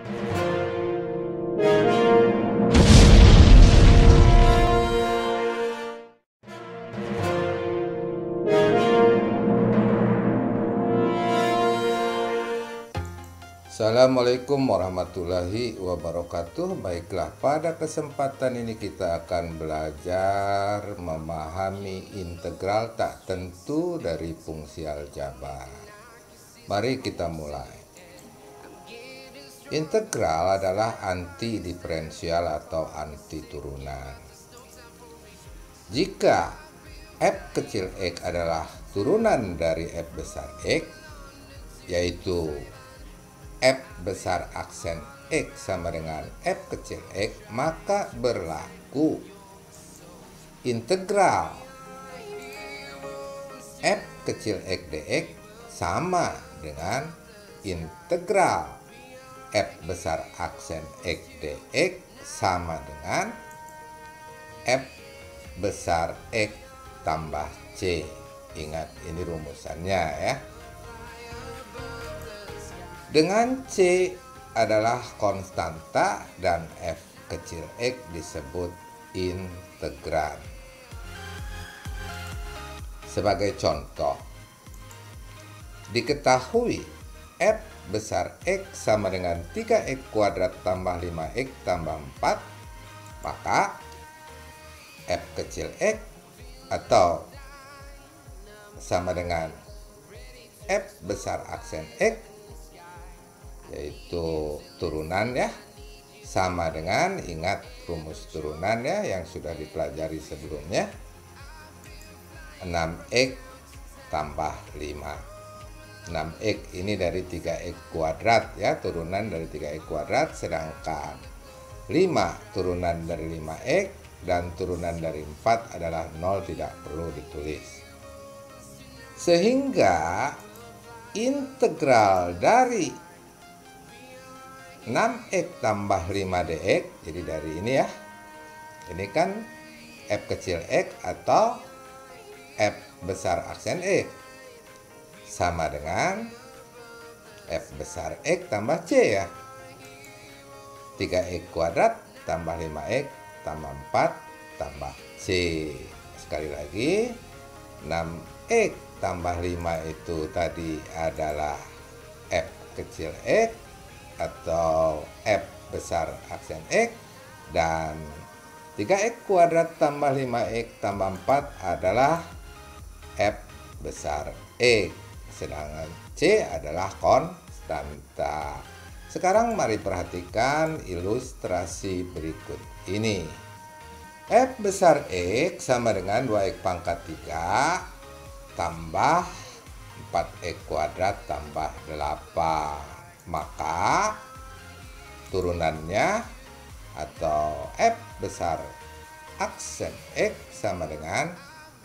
Assalamualaikum warahmatullahi wabarakatuh. Baiklah, pada kesempatan ini kita akan belajar memahami integral tak tentu dari fungsi aljabar. Mari kita mulai. Integral adalah anti diferensial atau anti turunan. Jika f kecil x adalah turunan dari f besar x, yaitu f besar aksen x sama dengan f kecil x, maka berlaku integral f kecil x dx sama dengan integral f besar aksen x dx sama dengan f besar x tambah c. Ingat, ini rumusannya ya. Dengan C adalah konstanta dan f kecil x disebut integran. Sebagai contoh, diketahui f besar x sama dengan 3x kuadrat tambah 5x tambah 4, maka f kecil x atau sama dengan f besar aksen x, yaitu turunan ya, sama dengan, ingat rumus turunan ya yang sudah dipelajari sebelumnya, 6x tambah 5. 6x ini dari 3x kuadrat ya, turunan dari 3x kuadrat, sedangkan 5 turunan dari 5x dan turunan dari 4 adalah 0, tidak perlu ditulis. Sehingga integral dari 6x tambah 5 dx, jadi dari ini ya, ini kan f kecil x atau f besar aksen x, sama dengan f besar x tambah c ya, 3x kuadrat tambah 5x tambah 4 tambah c. Sekali lagi, 6x tambah 5 itu tadi adalah f kecil x atau f besar aksen x, dan 3x kuadrat tambah 5x tambah 4 adalah f besar x, sedangkan c adalah konstanta. Sekarang mari perhatikan ilustrasi berikut ini. F besar x sama dengan 2x pangkat 3 tambah 4x kuadrat tambah 8. Maka turunannya atau f besar aksen x sama dengan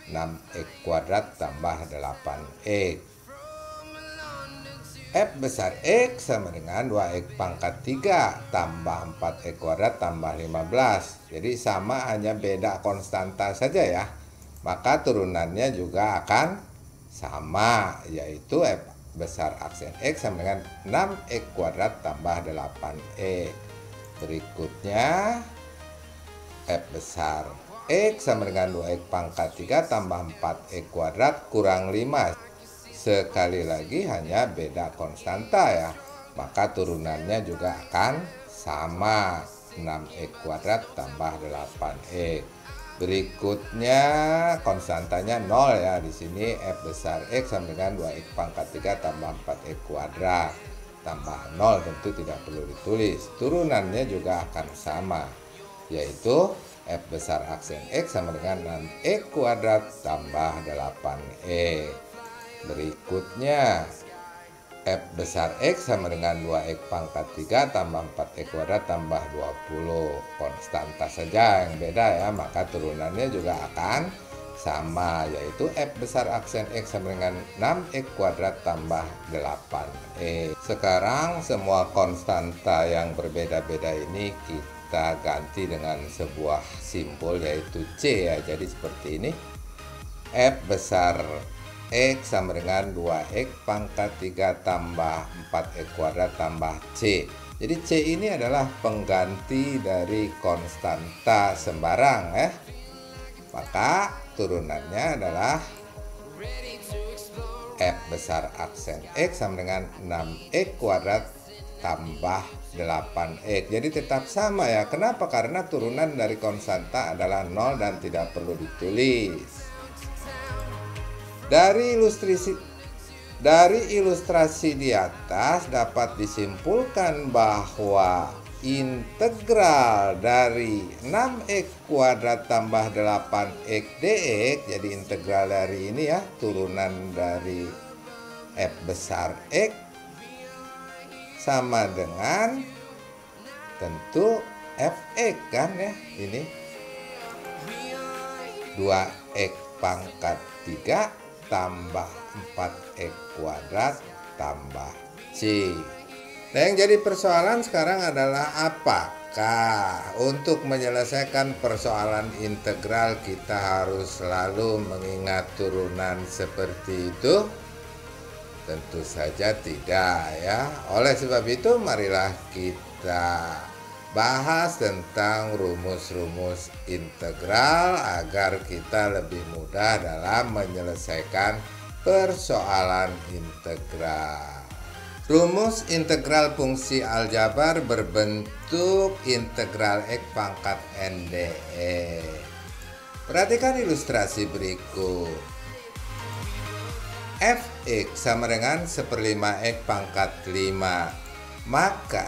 6x kuadrat tambah 8x. F besar x sama dengan 2x pangkat 3 tambah 4x kuadrat tambah 15. Jadi sama, hanya beda konstanta saja ya. Maka turunannya juga akan sama, yaitu f besar aksen x sama dengan 6x kuadrat tambah 8x. Berikutnya f besar x sama dengan 2x pangkat 3 tambah 4x kuadrat kurang 5. Sekali lagi hanya beda konstanta ya, maka turunannya juga akan sama, 6x kuadrat tambah 8x. Berikutnya konstantanya 0 ya, di sini f besar x sama dengan 2x pangkat 3 tambah 4x kuadrat tambah 0, tentu tidak perlu ditulis. Turunannya juga akan sama, yaitu f besar aksen x sama dengan 6x kuadrat tambah 8x. Berikutnya f besar x sama dengan 2x pangkat 3 tambah 4x kuadrat tambah 20. Konstanta saja yang beda ya, maka turunannya juga akan sama, yaitu f besar aksen x sama dengan 6x kuadrat tambah 8x. Sekarang semua konstanta yang berbeda-beda ini kita ganti dengan sebuah simbol, yaitu c ya. Jadi seperti ini, f besar X sama dengan 2X pangkat 3 tambah 4X kuadrat tambah C. Jadi C ini adalah pengganti dari konstanta sembarang ya. Maka turunannya adalah F besar aksen X sama dengan 6X kuadrat tambah 8X. Jadi tetap sama ya. Kenapa? Karena turunan dari konstanta adalah 0 dan tidak perlu ditulis. Dari ilustrasi di atas dapat disimpulkan bahwa integral dari 6x kuadrat tambah 8x dx, jadi integral dari ini ya, turunan dari f besar x sama dengan tentu fx kan ya, ini 2x pangkat 3 tambah 4x kuadrat tambah c. Nah, yang jadi persoalan sekarang adalah apakah untuk menyelesaikan persoalan integral kita harus selalu mengingat turunan seperti itu? Tentu saja tidak ya. Oleh sebab itu marilah kita bahas tentang rumus-rumus integral agar kita lebih mudah dalam menyelesaikan persoalan integral. Rumus integral fungsi aljabar berbentuk integral x pangkat n dx. Perhatikan ilustrasi berikut. Fx sama dengan 1/5 x pangkat 5. Maka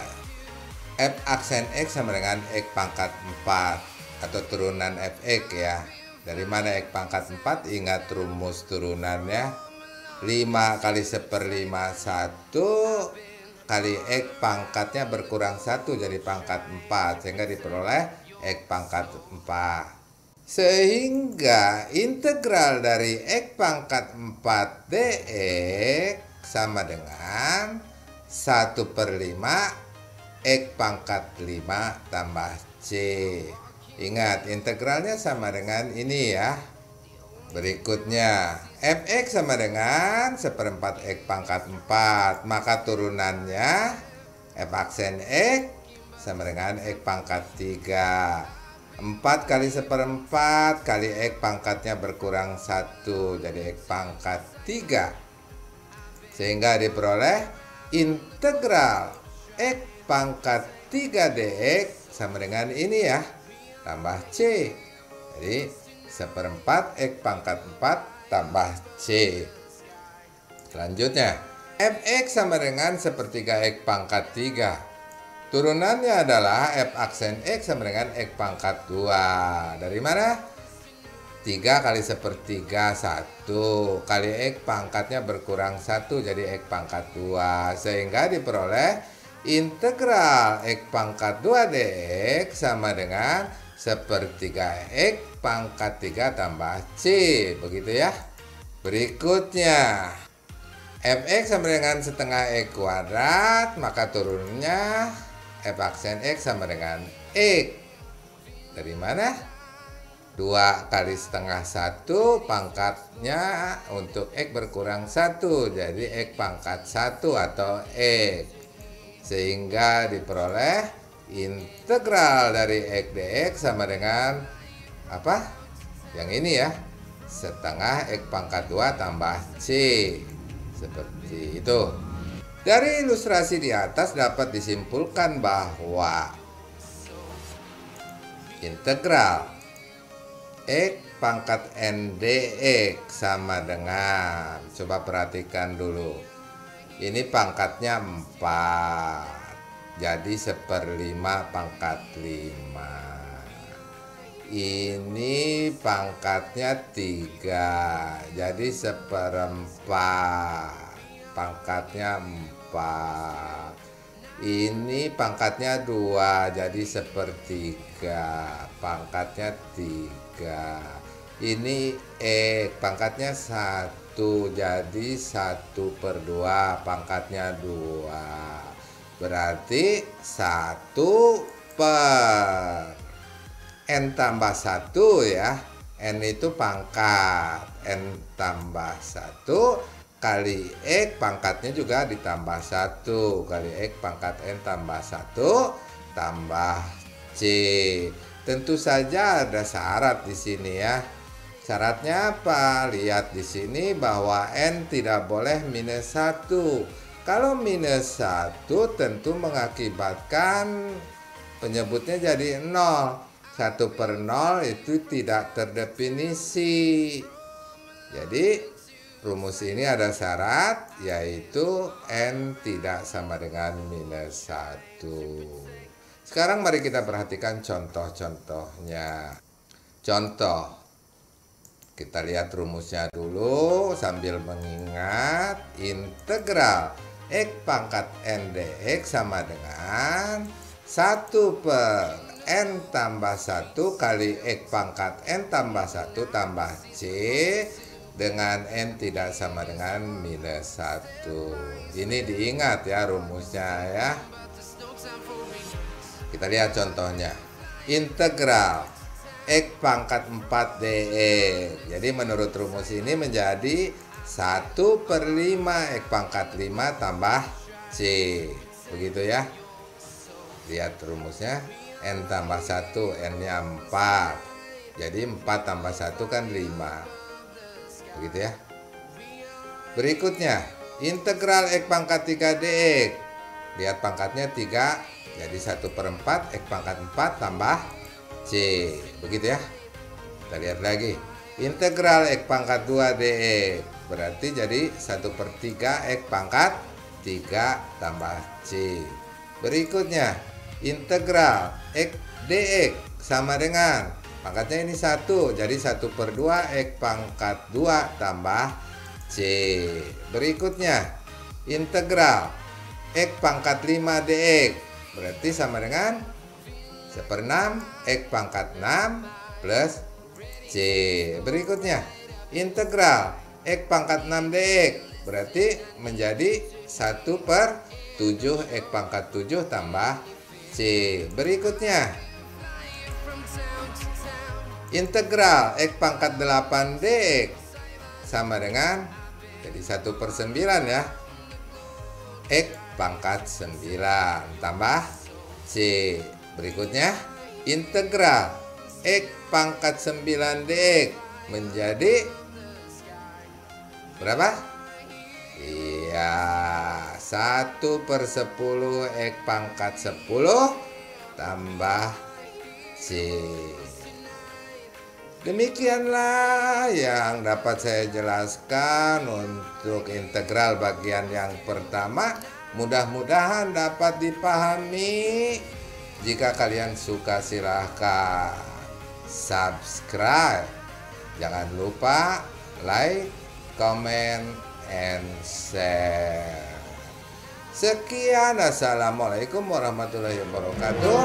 f aksen x sama dengan x pangkat 4 atau turunan fx ya. Dari mana x pangkat 4? Ingat rumus turunannya. 5 kali 1/5 1 kali x pangkatnya berkurang 1 jadi pangkat 4 sehingga diperoleh x pangkat 4. Sehingga integral dari x pangkat 4 dx sama dengan 1/5 x pangkat 5 tambah c. Ingat integralnya sama dengan ini ya. Berikutnya fx sama dengan 1/4 x pangkat 4. Maka turunannya f aksen x sama dengan x pangkat 3. 4 kali 1/4 kali x pangkatnya berkurang 1 jadi x pangkat 3. Sehingga diperoleh integral x pangkat 3 dx sama dengan ini ya. Tambah c. Jadi 1/4 x pangkat 4 tambah c. Selanjutnya fx sama dengan 1/3 x pangkat 3. Turunannya adalah f aksen x sama dengan x pangkat 2. Dari mana? 3 kali 1/3 1 kali x pangkatnya berkurang 1 jadi x pangkat 2. Sehingga diperoleh integral x pangkat 2 dx sama dengan 1/3 x pangkat 3 tambah c. Begitu ya. Berikutnya fx sama dengan 1/2 x kuadrat. Maka turunnya f aksen x sama dengan x. Dari mana? 2 kali 1/2 1 pangkatnya untuk x berkurang 1 jadi x pangkat 1 atau x. Sehingga diperoleh integral dari x dx sama dengan apa? Yang ini ya. 1/2 x pangkat 2 tambah c. Seperti itu. Dari ilustrasi di atas dapat disimpulkan bahwa integral x pangkat n dx sama dengan, coba perhatikan dulu. Ini pangkatnya 4. Jadi 1/5 pangkat 5. Ini pangkatnya 3. Jadi 1/4 pangkatnya 4. Ini pangkatnya 2. Jadi 1/3 pangkatnya 3. Ini pangkatnya 1. Jadi 1/2 pangkatnya 2. Berarti 1 per n tambah 1 ya. N itu pangkat. N tambah 1 kali X pangkatnya juga ditambah 1 kali X pangkat N tambah 1 tambah C. Tentu saja ada syarat di sini ya. Syaratnya apa? Lihat di sini bahwa N tidak boleh minus 1. Kalau minus 1 tentu mengakibatkan penyebutnya jadi 0. 1 per 0 itu tidak terdefinisi. Jadi rumus ini ada syarat, yaitu N tidak sama dengan minus 1. Sekarang mari kita perhatikan contoh-contohnya. Contoh, kita lihat rumusnya dulu sambil mengingat. Integral X pangkat N dx sama dengan 1 per N tambah 1 kali X pangkat N tambah 1 tambah C dengan N tidak sama dengan minus 1. Ini diingat ya rumusnya ya. Kita lihat contohnya. Integral X pangkat 4 dx. Jadi menurut rumus ini menjadi 1 per 5 X pangkat 5 tambah C. Begitu ya. Lihat rumusnya. N tambah 1, N nya 4. Jadi 4 tambah 1 kan 5. Begitu ya. Berikutnya, integral X pangkat 3 dx. Lihat pangkatnya 3. Jadi 1 per 4 X pangkat 4 tambah C. Begitu ya. Kita lihat lagi. Integral X pangkat 2 dx. Berarti jadi 1 per 3 X pangkat 3 tambah C. Berikutnya, integral X dx sama dengan pangkatnya ini 1. Jadi 1 per 2 X pangkat 2 tambah C. Berikutnya, integral X pangkat 5 dx. Berarti sama dengan 1/6 X pangkat 6 plus C. Berikutnya, integral X pangkat 6 dx. Berarti menjadi 1 per 7 X pangkat 7 tambah C. Berikutnya, integral X pangkat 8 dx sama dengan, jadi 1 per 9 ya, X pangkat 9 tambah C. Berikutnya, integral X pangkat 9 dx menjadi berapa? Iya, 1 per 10 X pangkat 10 tambah C. Demikianlah yang dapat saya jelaskan untuk integral bagian yang pertama. Mudah-mudahan dapat dipahami. Jika kalian suka silahkan subscribe. Jangan lupa like, comment, and share. Sekian, assalamualaikum warahmatullahi wabarakatuh.